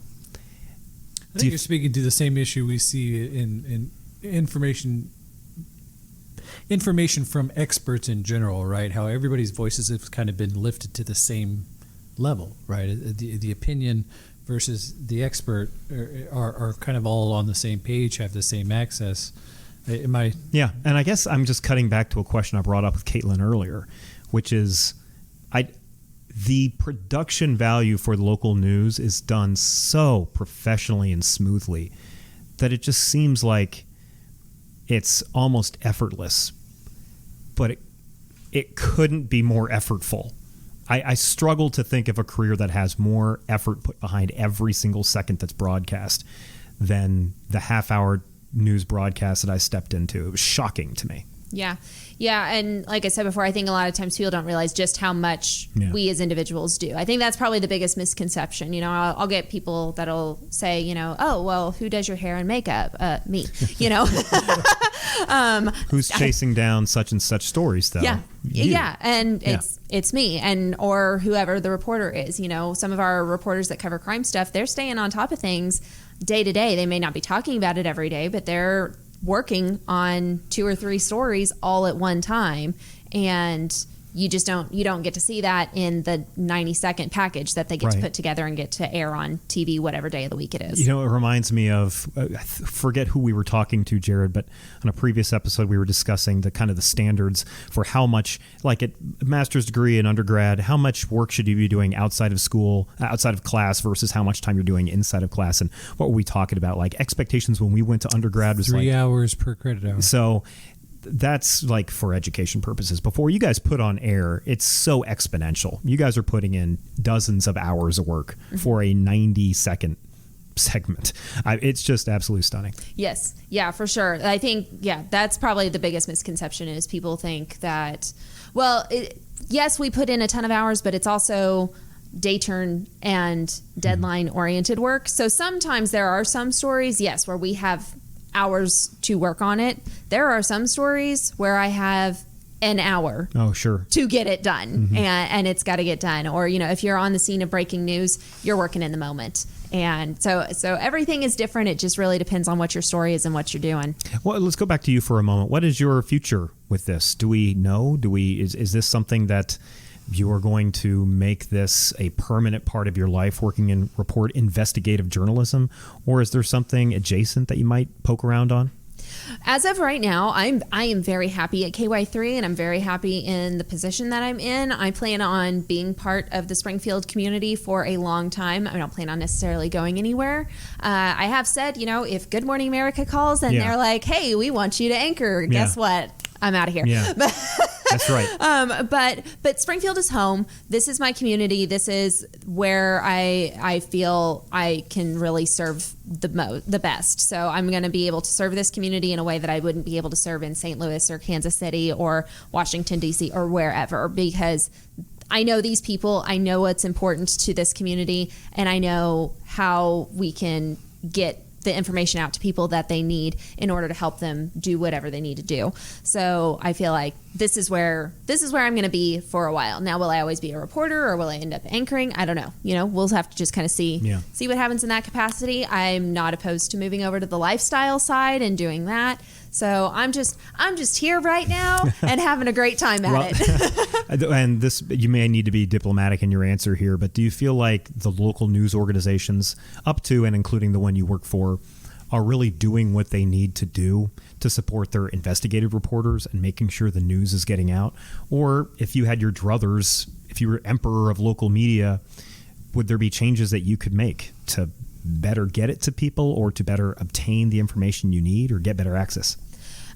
I think you're speaking to the same issue we see in information from experts in general, right? How everybody's voices have kind of been lifted to the same level, right? The opinion versus the expert are kind of all on the same page, have the same access. Yeah, and I guess I'm just cutting back to a question I brought up with Kaitlyn earlier, which is the production value for local news is done so professionally and smoothly that it just seems like it's almost effortless. But it couldn't be more effortful. I struggle to think of a career that has more effort put behind every single second that's broadcast than the half-hour news broadcast that I stepped into. It was shocking to me. Yeah. Yeah. And like I said before, I think a lot of times people don't realize just how much we as individuals do. I think that's probably the biggest misconception. You know, I'll get people that'll say, you know, oh, well, who does your hair and makeup? Me, you know. Who's chasing down such and such stories, though? Yeah. You. Yeah. And it's me and or whoever the reporter is. You know, some of our reporters that cover crime stuff, they're staying on top of things day to day. They may not be talking about it every day, but they're working on 2 or 3 stories all at one time, and you don't get to see that in the 90-second package that they get to put together and get to air on TV whatever day of the week it is. You know, it reminds me of I forget who we were talking to, Jared, but on a previous episode we were discussing the kind of the standards for how much, like at master's degree and undergrad, how much work should you be doing outside of school, outside of class versus how much time you're doing inside of class. And what were we talking about? Like expectations when we went to undergrad was 3 hours per credit hour. So that's like for education purposes. Before you guys put on air, it's so exponential. You guys are putting in dozens of hours of work for a 90-second segment. It's just absolutely stunning. Yes. Yeah, for sure. I think, that's probably the biggest misconception is people think that, well, yes, we put in a ton of hours, but it's also day turn and deadline oriented work. So sometimes there are some stories, yes, where we have hours to work on it. There are some stories where I have an hour to get it done, and it's got to get done. Or, you know, if you're on the scene of breaking news, you're working in the moment. And so everything is different. It just really depends on what your story is and what you're doing. Well, let's go back to you for a moment. What is your future with this? Do we know? Is this something that you are going to make this a permanent part of your life, working in investigative journalism, or is there something adjacent that you might poke around on? As of right now, I am very happy at KY3, and I'm very happy in the position that I'm in. I plan on being part of the Springfield community for a long time. I don't plan on necessarily going anywhere. I have said, you know, if Good Morning America calls and they're like, hey, we want you to anchor, guess what? I'm out of here. Yeah. That's right. But Springfield is home. This is my community. This is where I feel I can really serve the best. So I'm going to be able to serve this community in a way that I wouldn't be able to serve in St. Louis or Kansas City or Washington, D.C. or wherever, because I know these people. I know what's important to this community, and I know how we can get the information out to people that they need in order to help them do whatever they need to do. So I feel like this is where I'm going to be for a while. Now, will I always be a reporter or will I end up anchoring? I don't know. You know, we'll have to just kind of see what happens in that capacity. I'm not opposed to moving over to the lifestyle side and doing that. So I'm just here right now and having a great time at it. And this, you may need to be diplomatic in your answer here, but do you feel like the local news organizations, up to and including the one you work for, are really doing what they need to do to support their investigative reporters and making sure the news is getting out? Or if you had your druthers, if you were emperor of local media, would there be changes that you could make to better get it to people or to better obtain the information you need or get better access?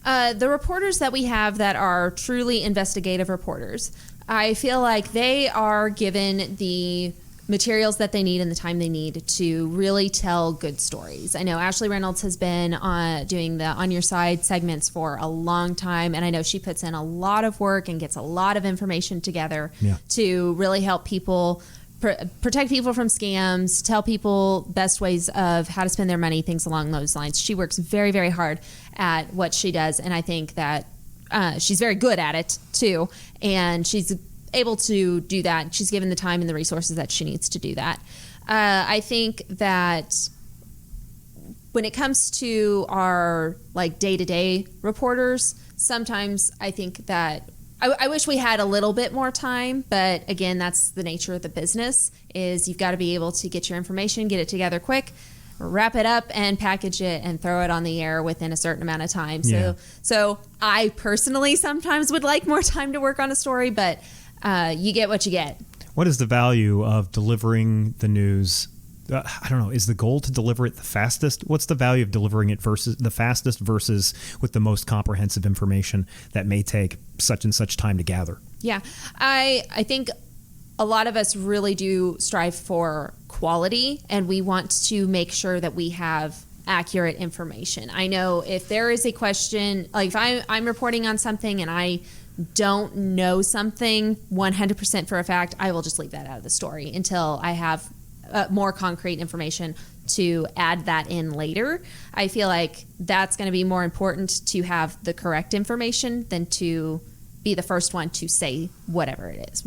The reporters that we have that are truly investigative reporters, I feel like they are given the materials that they need and the time they need to really tell good stories. I know Ashley Reynolds has been doing the On Your Side segments for a long time, and I know she puts in a lot of work and gets a lot of information together to really help people protect people from scams, tell people best ways of how to spend their money, things along those lines. She works very, very hard at what she does, and I think that she's very good at it too, and she's able to do that. She's given the time and the resources that she needs to do that. I think that when it comes to our like day-to-day reporters, sometimes I think that I wish we had a little bit more time, but again, that's the nature of the business, is you've got to be able to get your information, get it together quick, wrap it up and package it and throw it on the air within a certain amount of time. So I personally sometimes would like more time to work on a story, but you get what you get. What is the value of delivering the news? I don't know. Is the goal to deliver it the fastest? What's the value of delivering it versus the fastest versus with the most comprehensive information that may take such and such time to gather? Yeah, I think a lot of us really do strive for quality, and we want to make sure that we have accurate information. I know if there is a question, like if I'm reporting on something and I don't know something 100% for a fact, I will just leave that out of the story until I have more concrete information to add that in later. I feel like that's going to be more important to have the correct information than to be the first one to say whatever it is,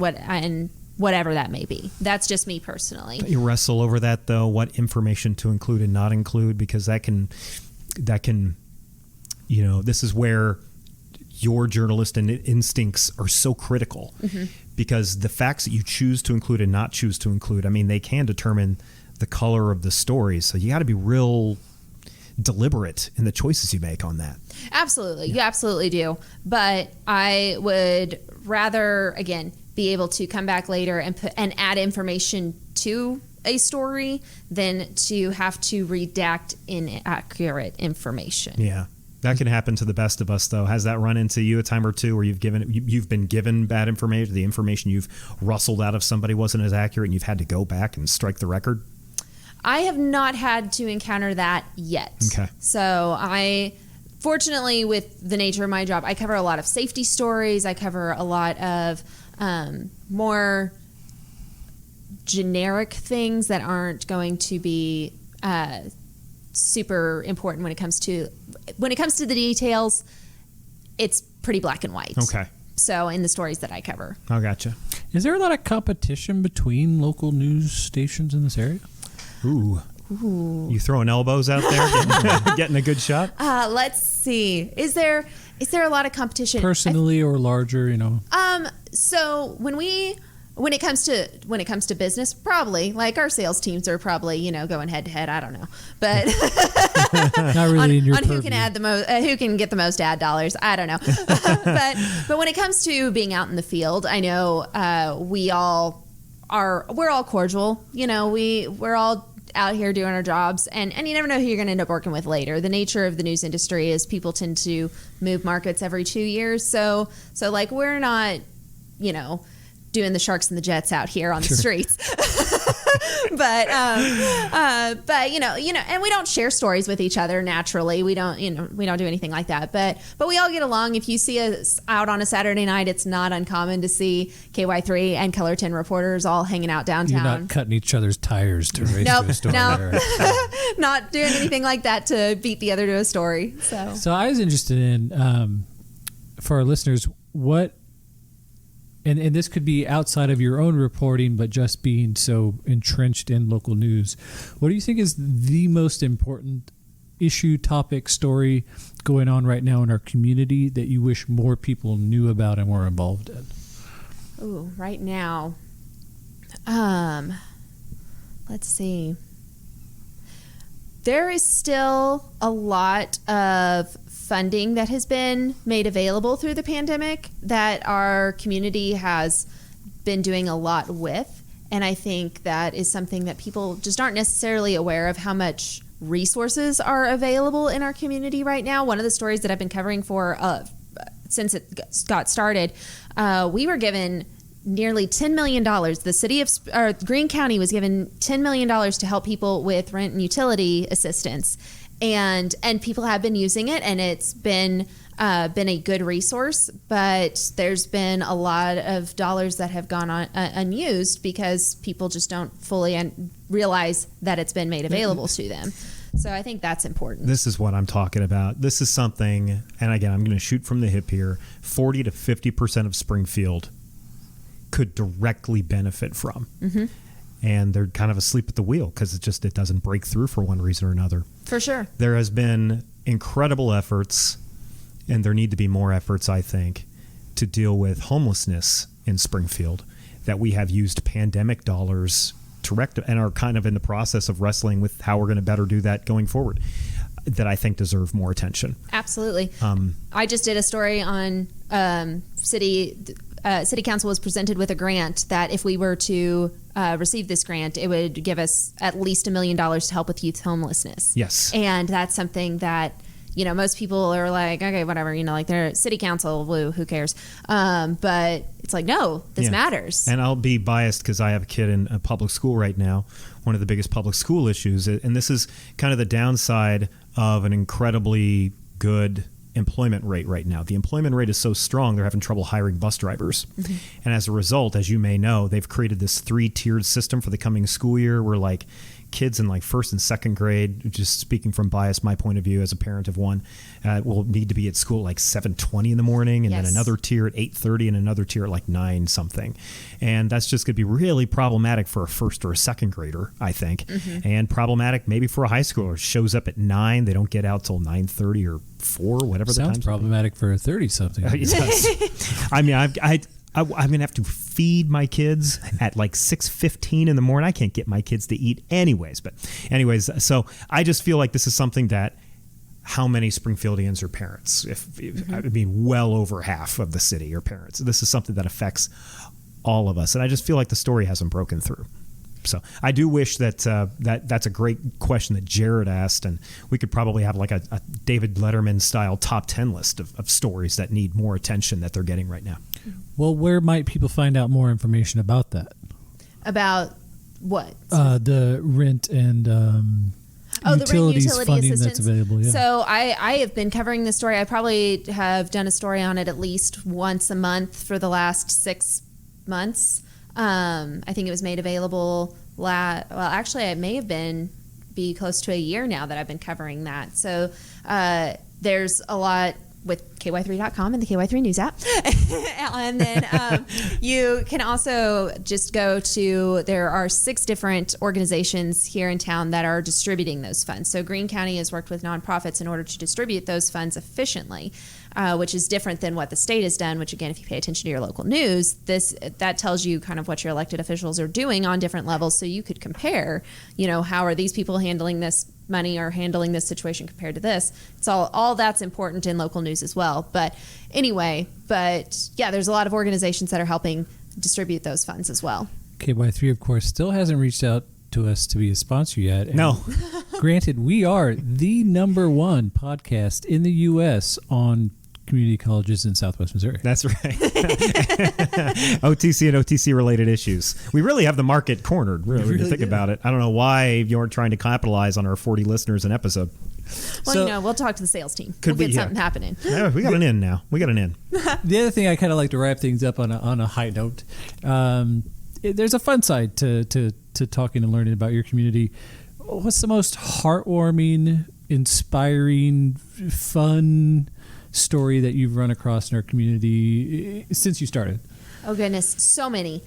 whatever that may be. That's just me personally. You wrestle over that though, what information to include and not include, because that can, this is where your journalistic instincts are so critical, because the facts that you choose to include and not choose to include, I mean, they can determine the color of the story. So you got to be real deliberate in the choices you make on that. Absolutely. You absolutely do. But I would rather, again, be able to come back later and add information to a story than to have to redact inaccurate information. Yeah. That can happen to the best of us, though. Has that run into you a time or two where you've been given bad information, the information you've rustled out of somebody wasn't as accurate, and you've had to go back and strike the record? I have not had to encounter that yet. Okay. So fortunately, with the nature of my job, I cover a lot of safety stories. I cover a lot of more generic things that aren't going to be super important when it comes to the details. It's pretty black and white. Okay. So in the stories that I cover. I gotcha. Is there a lot of competition between local news stations in this area? Ooh. You throwing elbows out there, getting a good shot? Let's see. Is there a lot of competition? Personally or larger, So when it comes to business, probably, like our sales teams are probably, going head to head. I don't know, but not really in your on who can add the most, who can get the most ad dollars. I don't know, but when it comes to being out in the field, I know we're all cordial. We're all out here doing our jobs, and you never know who you're going to end up working with later. The nature of the news industry is people tend to move markets every 2 years, so like we're not, doing the Sharks and the Jets out here on the streets. but and we don't share stories with each other naturally. We don't do anything like that. But we all get along. If you see us out on a Saturday night, it's not uncommon to see KY3 and Color 10 reporters all hanging out downtown. You're not cutting each other's tires to race to a story. No, not doing anything like that to beat the other to a story. So I was interested in, for our listeners, what. And this could be outside of your own reporting, but just being so entrenched in local news. What do you think is the most important issue, topic, story going on right now in our community that you wish more people knew about and were involved in? Ooh, right now. Let's see. There is still a lot of funding that has been made available through the pandemic that our community has been doing a lot with. And I think that is something that people just aren't necessarily aware of, how much resources are available in our community right now. One of the stories that I've been covering for since it got started, we were given nearly $10 million. The city of Greene County was given $10 million to help people with rent and utility assistance. And people have been using it, and it's been a good resource, but there's been a lot of dollars that have gone on unused because people just don't fully realize that it's been made available to them. So I think that's important. This is what I'm talking about. This is something, and again, I'm going to shoot from the hip here, 40 to 50% of Springfield could directly benefit from. Mm-hmm. And they're kind of asleep at the wheel because it doesn't break through for one reason or another. For sure. There has been incredible efforts, and there need to be more efforts, I think, to deal with homelessness in Springfield, that we have used pandemic dollars to rectify and are kind of in the process of wrestling with how we're going to better do that going forward, that I think deserve more attention. Absolutely. I just did a story on city City Council was presented with a grant that if we were to receive this grant, it would give us at least $1 million to help with youth homelessness. Yes. And that's something that, most people are like, okay, whatever, like they're City Council, woo, who cares? But it's like, no, this matters. And I'll be biased because I have a kid in a public school right now. One of the biggest public school issues, and this is kind of the downside of an incredibly good employment rate right now. The employment rate is so strong, they're having trouble hiring bus drivers. Mm-hmm. And as a result, as you may know, they've created this 3-tiered system for the coming school year where like kids in like first and second grade, just speaking from bias, my point of view as a parent of one, will need to be at school at like 7:20 in the morning, and then another tier at 8:30 and another tier at like 9 something. And that's just going to be really problematic for a first or a second grader, I think, and problematic maybe for a high schooler. Shows up at 9, they don't get out till 9:30 or 4, whatever the time. Sounds problematic for a 30-something. It does. I mean, I'm going to have to feed my kids at like 6:15 in the morning. I can't get my kids to eat anyways. But anyways, so I just feel like this is something that how many Springfieldians are parents? I mean, well over half of the city are parents. This is something that affects all of us. And I just feel like the story hasn't broken through. So I do wish that that's a great question that Jared asked, and we could probably have like a David Letterman style top 10 list of stories that need more attention that they're getting right now. Well, where might people find out more information about that? About what? The rent and utilities the rent utility funding assistance that's available. Yeah. So I have been covering this story. I probably have done a story on it at least once a month for the last 6 months. I think it was made available actually it may have be close to a year now that I've been covering that. So there's a lot with ky3.com and the KY3 News app. And then you can also just go to, there are 6 different organizations here in town that are distributing those funds. So Greene County has worked with nonprofits in order to distribute those funds efficiently. Which is different than what the state has done, which again, if you pay attention to your local news, that tells you kind of what your elected officials are doing on different levels. So you could compare, how are these people handling this money or handling this situation compared to this? It's all that's important in local news as well. But anyway, yeah, there's a lot of organizations that are helping distribute those funds as well. KY3, of course, still hasn't reached out to us to be a sponsor yet. And no. Granted, we are the #1 podcast in the U.S. on community colleges in Southwest Missouri. That's right. OTC and OTC related issues. We really have the market cornered, really, when you think about it. I don't know why you aren't trying to capitalize on our 40 listeners an episode. Well, we'll talk to the sales team. We'll get something happening. Yeah, we got an in now. We got an in. The other thing I kind of like to wrap things up on a high note. There's a fun side to talking and learning about your community. What's the most heartwarming, inspiring, fun story that you've run across in our community since you started? Oh goodness, so many.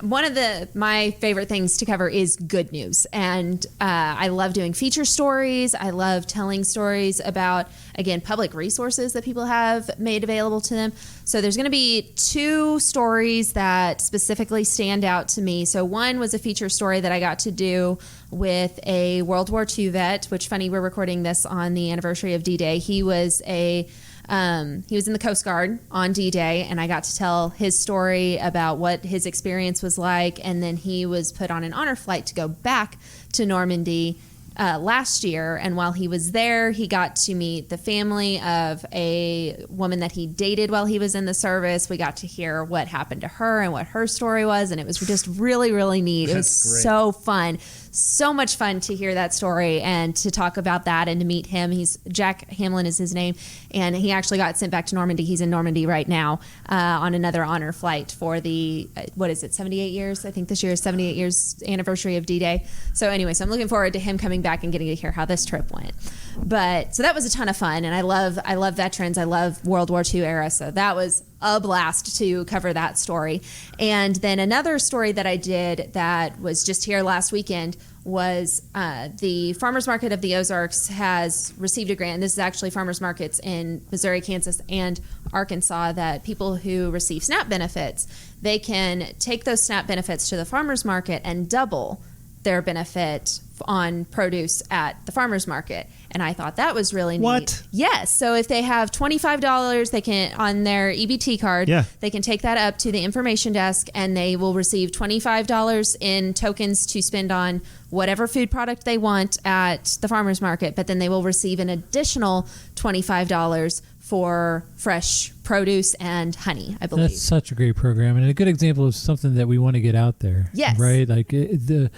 One of my favorite things to cover is good news, and I love doing feature stories. I love telling stories about, again, public resources that people have made available to them. So there's going to be 2 stories that specifically stand out to me. So one was a feature story that I got to do with a World War II vet, which funny, we're recording this on the anniversary of D-Day. He was in the Coast Guard on D-Day, and I got to tell his story about what his experience was like, and then he was put on an honor flight to go back to Normandy last year, and while he was there, he got to meet the family of a woman that he dated while he was in the service. We got to hear what happened to her and what her story was, and it was just really, really neat. It was so fun. So much fun to hear that story and to talk about that and to meet him. Jack Hamlin is his name, and he actually got sent back to Normandy. He's in Normandy right now on another honor flight for the 78 years? I think this year is 78 years anniversary of D-Day. So anyway, I'm looking forward to him coming back and getting to hear how this trip went. But so that was a ton of fun, and I love veterans. I love World War II era, so that was a blast to cover that story. And then another story that I did that was just here last weekend was the Farmers Market of the Ozarks has received a grant. This is actually farmers markets in Missouri, Kansas, and Arkansas, that people who receive SNAP benefits, they can take those SNAP benefits to the farmers market and double their benefit on produce at the farmer's market. And I thought that was really neat. What? Yes. So if they have $25, they can, on their EBT card, they can take that up to the information desk and they will receive $25 in tokens to spend on whatever food product they want at the farmer's market. But then they will receive an additional $25 for fresh produce and honey, I believe. That's such a great program and a good example of something that we want to get out there. Yes. Right? Like the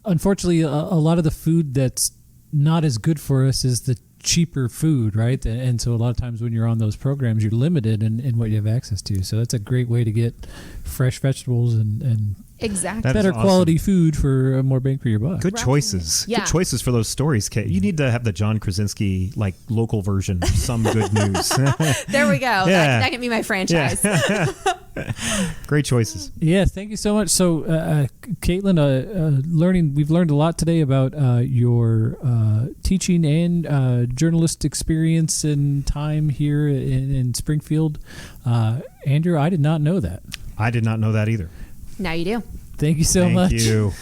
unfortunately, a lot of the food that's not as good for us is the cheaper food, right? And so a lot of times when you're on those programs, you're limited in what you have access to. So that's a great way to get fresh vegetables and exactly better quality food for more bang for your buck. Good choices. Yeah. Good choices for those stories, Kate. You need to have the John Krasinski local version. Some good news. There we go. Yeah. That can be my franchise. Great choices. Yeah, thank you so much. So, Kaitlyn, we've learned a lot today about your teaching and journalist experience and time here in Springfield. Andrew, I did not know that. I did not know that either. Now you do. Thank you so much. Thank you.